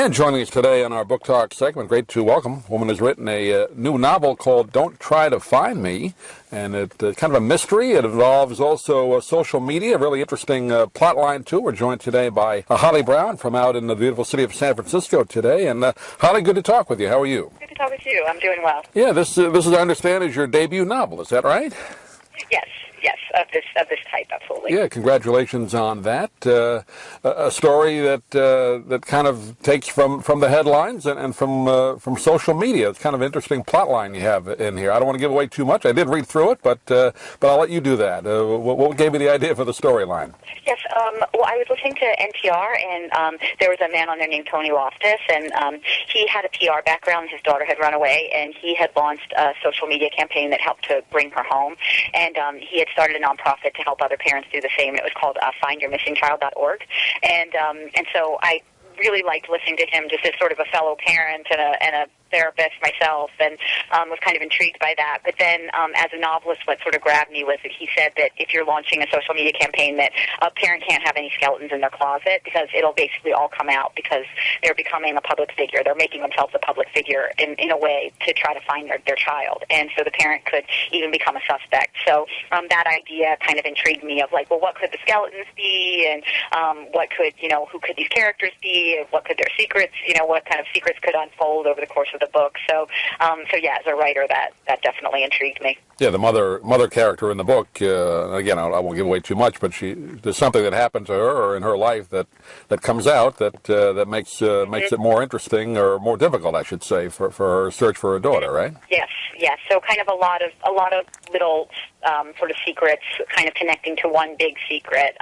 And joining us today on our Book Talk segment, great to welcome a woman who's written a new novel called Don't Try to Find Me. And it's kind of a mystery. It involves also social media, a really interesting plot line, too. We're joined today by Holly Brown from out in the beautiful city of San Francisco today. And Holly, good to talk with you. How are you? Good to talk with you. I'm doing well. Yeah, this is, I understand, is your debut novel. Is that right? Yes, of this type, absolutely. Yeah, congratulations on that. A story that kind of takes from the headlines and from social media. It's kind of an interesting plot line you have in here. I don't want to give away too much. I did read through it, but I'll let you do that. What gave you the idea for the storyline? Yes, well, I was listening to NPR, and there was a man on there named Tony Loftus, and he had a PR background. His daughter had run away, and he had launched a social media campaign that helped to bring her home. And he had started a nonprofit to help other parents do the same. It was called FindYourMissingChild.org. And so I really liked listening to him just as sort of a fellow parent and a therapist myself, and was kind of intrigued by that. But then as a novelist, what sort of grabbed me was that he said that if you're launching a social media campaign, that a parent can't have any skeletons in their closet, because it'll basically all come out, because they're becoming a public figure. They're making themselves a public figure in a way to try to find their child. And so the parent could even become a suspect. So that idea kind of intrigued me of like, well, what could the skeletons be? And what could, who could these characters be? What could their secrets, what kind of secrets could unfold over the course of the book. So yeah, as a writer, that definitely intrigued me. Yeah, the mother character in the book, again, I won't give away too much, but there's something that happened to her or in her life that comes out that makes it more interesting, or more difficult, I should say, for her search for her daughter, right? Yes. So kind of a lot of little sort of secrets, kind of connecting to one big secret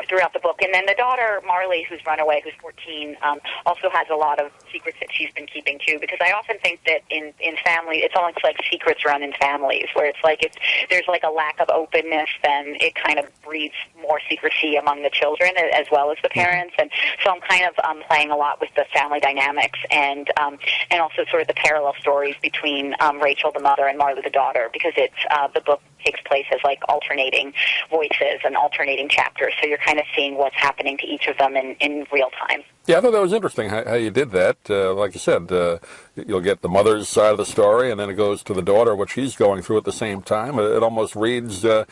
throughout the book. And then the daughter, Marley, who's run away, who's 14, also has a lot of secrets that she's been keeping too. Because I often think that in family, it's almost like secrets run in families, where it's like if there's like a lack of openness, then it kind of breeds more secrecy among the children as well as the parents. And so I'm kind of playing a lot with the family dynamics and also sort of the parallel stories between Rachel, the mother, and Marley, the daughter, because it's the book takes place as like alternating voices and alternating chapters, so you're kind of seeing what's happening to each of them in real time. Yeah, I thought that was interesting how you did that. Like you said, you'll get the mother's side of the story, and then it goes to the daughter, what she's going through at the same time. It almost reads, and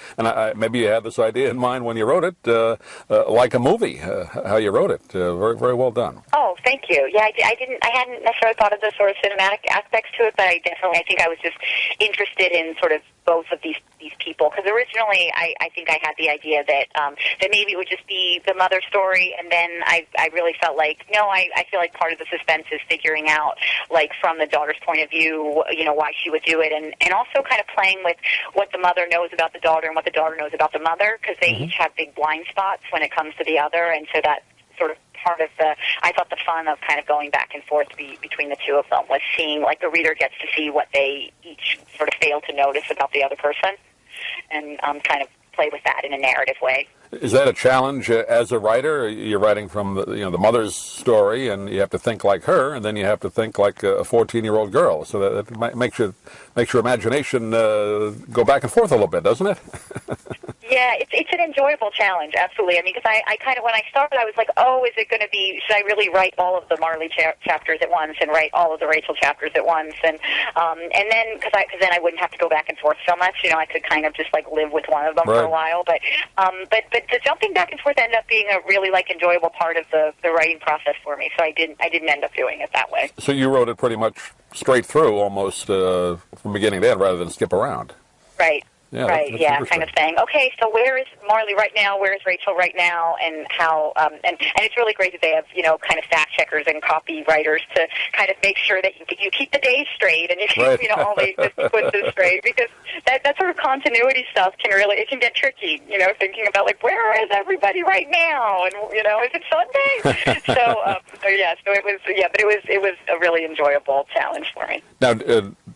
maybe you had this idea in mind when you wrote it, like a movie, how you wrote it. Very, very well done. Oh, thank you. Yeah, I hadn't necessarily thought of the sort of cinematic aspects to it, but I think I was just interested in sort of both of these people, because originally I think I had the idea that maybe it would just be the mother story, and then I really felt like, no, I feel like part of the suspense is figuring out, like, from the daughter's point of view, why she would do it, and also kind of playing with what the mother knows about the daughter and what the daughter knows about the mother, because they each have big blind spots when it comes to the other, and so that sort of part of I thought the fun of kind of going back and forth between the two of them was seeing, like, the reader gets to see what they each sort of fail to notice about the other person, and kind of play with that in a narrative way. Is that a challenge as a writer? You're writing from the mother's story, and you have to think like her, and then you have to think like a 14-year-old girl. So that makes your imagination go back and forth a little bit, doesn't it? Yeah, it's an enjoyable challenge, absolutely. I mean, because I kind of, when I started, I was like, oh, is it going to be, should I really write all of the Marley chapters at once and write all of the Rachel chapters at once? And then, because then I wouldn't have to go back and forth so much, I could kind of just, like, live with one of them for a while. But the jumping back and forth ended up being a really, like, enjoyable part of the writing process for me, so I didn't end up doing it that way. So you wrote it pretty much straight through, almost from beginning to end, rather than skip around. Right. Yeah, right, yeah, kind of thing. Okay, so where is Marley right now? Where is Rachel right now? And how? And it's really great that they have kind of fact checkers and copywriters to kind of make sure that you keep the days straight and you keep all the sequences straight, because that sort of continuity stuff can get tricky. Thinking about, like, where is everybody right now? And is it Sunday? So it was a really enjoyable challenge for me. Now,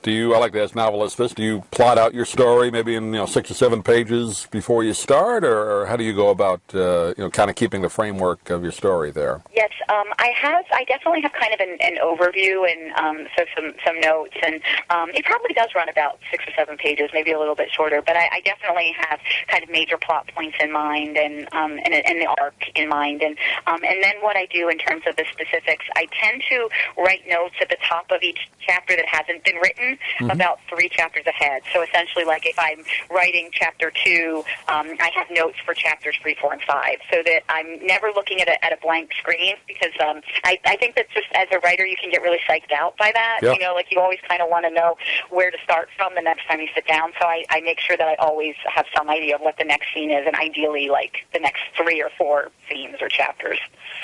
Do you, I like to ask novelists this, do you plot out your story maybe in 6 or 7 pages before you start, or how do you go about kind of keeping the framework of your story there? Yes, I definitely have kind of an overview and so some notes, and it probably does run about 6 or 7 pages, maybe a little bit shorter. But I definitely have kind of major plot points in mind and the arc in mind, and then what I do in terms of the specifics, I tend to write notes at the top of each chapter that hasn't been written about 3 chapters ahead. So essentially, like if I'm writing chapter 2, I have notes for chapters 3, 4, and 5, so that I'm never looking at a blank screen, because I think that just as a writer you can get really psyched out by that. Yeah. Like you always kind of want to know where to start from the next time you sit down. So I make sure that I always have some idea of what the next scene is, and ideally like the next 3 or 4 scenes or chapters.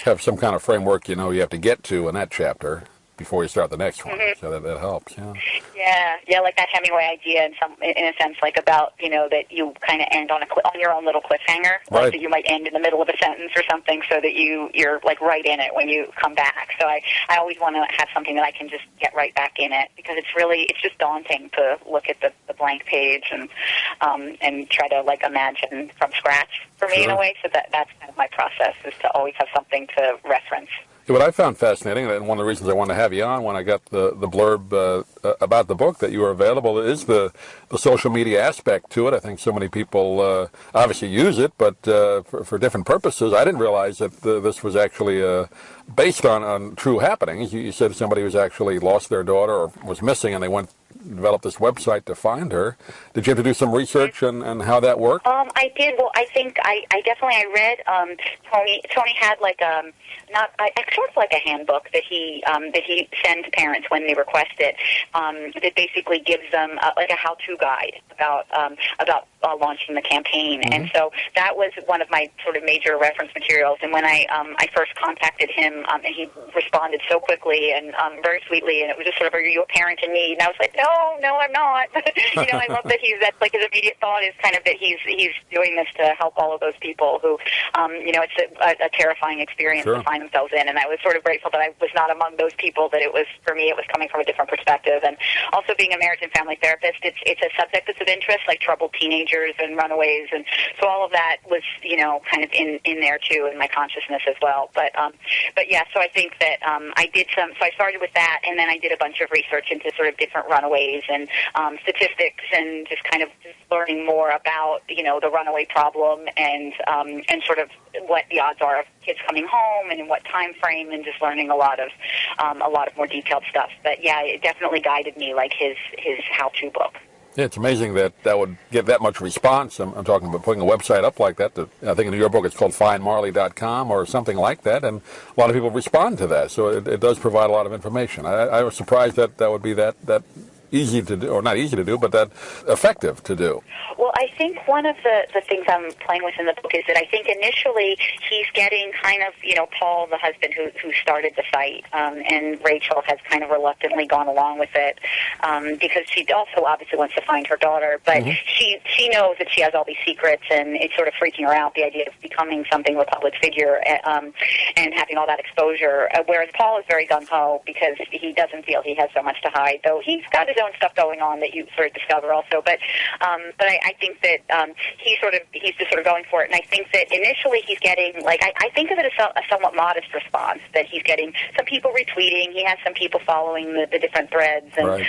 Have some kind of framework you have to get to in that chapter before you start the next one, so that helps. Yeah, like that Hemingway idea in a sense, like about that you kind of end on your own little cliffhanger, like right. that you might end in the middle of a sentence or something, so that you're like right in it when you come back. So I always want to have something that I can just get right back in it, because it's just daunting to look at the blank page and try to like imagine from scratch for me in a way. So that's kind of my process, is to always have something to reference. What I found fascinating, and one of the reasons I wanted to have you on when I got the blurb about the book that you were available, is the social media aspect to it. I think so many people obviously use it, but for different purposes. I didn't realize that this was actually based on true happenings. You said somebody who's actually lost their daughter or was missing, and they developed this website to find her. Did you have to do some research and how that worked? I did. Well, I think I definitely read Tony had like sort of like a handbook that he sends parents when they request it, that basically gives them like a how-to guide about launching the campaign. And so that was one of my sort of major reference materials. And when I first contacted him, and he responded so quickly and very sweetly, and it was just sort of, "Are you a parent in need?" And I was like, No, I'm not. I love that that's like his immediate thought is kind of that he's doing this to help all of those people who, it's a terrifying experience to find themselves in. And I was sort of grateful that I was not among those people, that for me, it was coming from a different perspective. And also being a marriage and family therapist, it's a subject that's of interest, like troubled teenagers and runaways. And so all of that was, kind of in there too, in my consciousness as well. But yeah, so I think that I did so I started with that, and then I did a bunch of research into sort of different runaways and statistics, and just kind of learning more about, the runaway problem and sort of what the odds are of kids coming home and in what time frame, and just learning a lot of more detailed stuff. But yeah, it definitely guided me, like his how-to book. Yeah, it's amazing that would get that much response. I'm talking about putting a website up like that. I think in your book it's called findmarley.com or something like that, and a lot of people respond to that. So it does provide a lot of information. I was surprised that would be that easy to do, or not easy to do, but that effective to do. Well, I think one of the things I'm playing with in the book is that I think initially he's getting kind of, Paul, the husband who started the site, and Rachel has kind of reluctantly gone along with it, because she also obviously wants to find her daughter, but she knows that she has all these secrets, and it's sort of freaking her out, the idea of becoming something of a public figure, and having all that exposure, whereas Paul is very gung-ho because he doesn't feel he has so much to hide, though he's got his own stuff going on that you sort of discover also. But I think that he's just sort of going for it. And I think that initially he's getting, like, I think of it as a somewhat modest response, that he's getting some people retweeting. He has some people following the different threads. And right.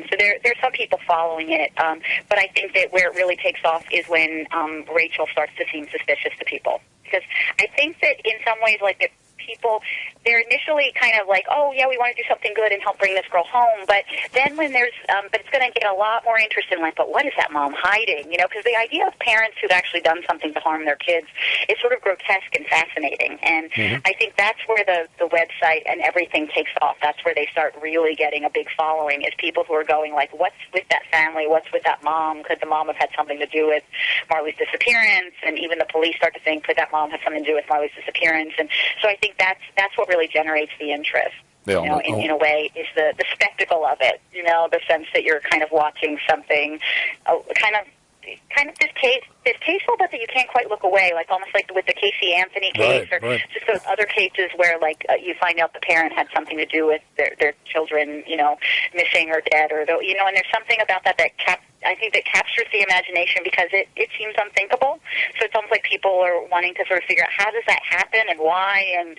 So there's some people following it. But I think that where it really takes off is when Rachel starts to seem suspicious to people. Because I think that in some ways, like, that people, they're initially kind of like, oh, yeah, we want to do something good and help bring this girl home. But then when there's, but it's going to get a lot more interest in, like, but what is that mom hiding? Because the idea of parents who've actually done something to harm their kids is sort of grotesque and fascinating. And I think that's where the website and everything takes off. That's where they start really getting a big following, is people who are going, like, what's with that family? What's with that mom? Could the mom have had something to do with Marley's disappearance? And even the police start to think, could that mom have something to do with Marley's disappearance? And so I think that's what really generates the interest. Yeah, in a way, is the spectacle of it. The sense that you're kind of watching something, kind of kind of distasteful, but that you can't quite look away, like almost like with the Casey Anthony case, or just those other cases where like you find out the parent had something to do with their children, missing or dead, or and there's something about that I think that captures the imagination because it seems unthinkable. So it's almost like people are wanting to sort of figure out how does that happen and why, and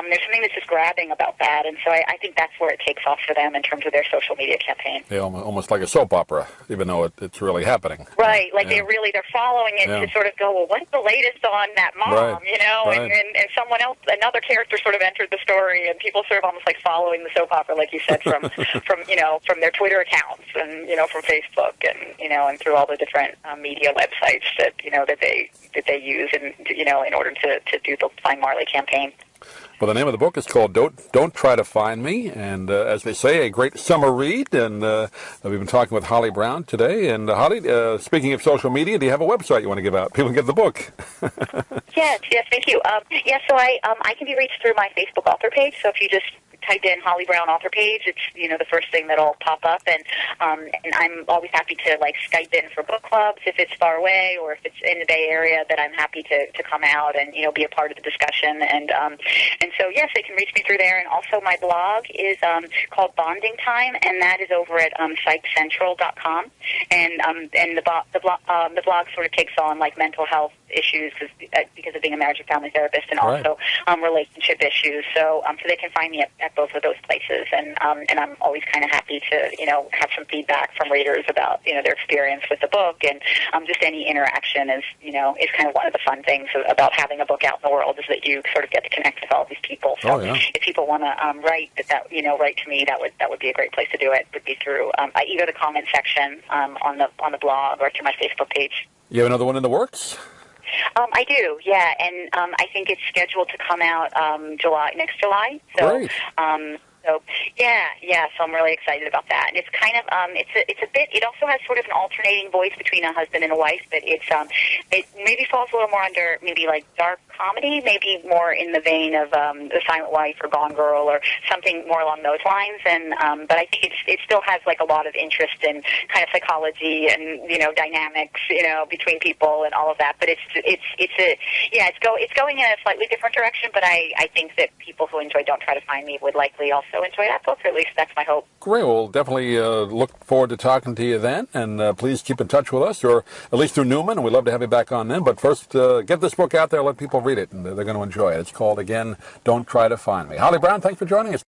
there's something that's just grabbing about that. And so I think that's where it takes off for them in terms of their social media campaign. Yeah, almost like a soap opera, even though it's really happening. Right, like they're following it to sort of go, well, what's the latest on that mom, Right. And someone else, another character sort of entered the story, and people sort of almost like following the soap opera, like you said, from from their Twitter accounts and from Facebook and through all the different media websites that that they use in order to do the Find Marley campaign. Well, the name of the book is called Don't Try to Find Me, and as they say, a great summer read. And we've been talking with Holly Brown today. And Holly, speaking of social media, do you have a website you want to give out? People can get the book. Yes, thank you. So I can be reached through my Facebook author page. So if you just type in Holly Brown author page, it's the first thing that'll pop up, and I'm always happy to like Skype in for book clubs if it's far away or if it's in the Bay Area. That I'm happy to come out and be a part of the discussion, and so yes, they can reach me through there. And also my blog is called Bonding Time, and that is over at psychcentral.com, and the blog sort of takes on like mental health issues because of being a marriage and family therapist, and also relationship issues. So they can find me at both of those places, and I'm always kind of happy to have some feedback from readers about their experience with the book, and just any interaction is kind of one of the fun things about having a book out in the world, is that you sort of get to connect with all these people. So if people want to write write to me, that would be a great place to do it. Would be through either the comment section on the blog or through my Facebook page. You have another one in the works? I do, yeah, and I think it's scheduled to come out next July. So, great. So I'm really excited about that. And it's kind of it's a bit. It also has sort of an alternating voice between a husband and a wife, but it maybe falls a little more under maybe like dark comedy, maybe more in the vein of The Silent Wife or Gone Girl or something more along those lines. And but I think it still has like a lot of interest in kind of psychology and dynamics between people and all of that. But it's going in a slightly different direction. But I think that people who enjoy Don't Try to Find Me would likely also enjoy that book, or at least that's my hope. Great. We'll definitely look forward to talking to you then, and please keep in touch with us, or at least through Newman, and we'd love to have you back on then. But first, get this book out there, let people read it, and they're going to enjoy it. It's called, again, Don't Try to Find Me. Holly Brown, thanks for joining us.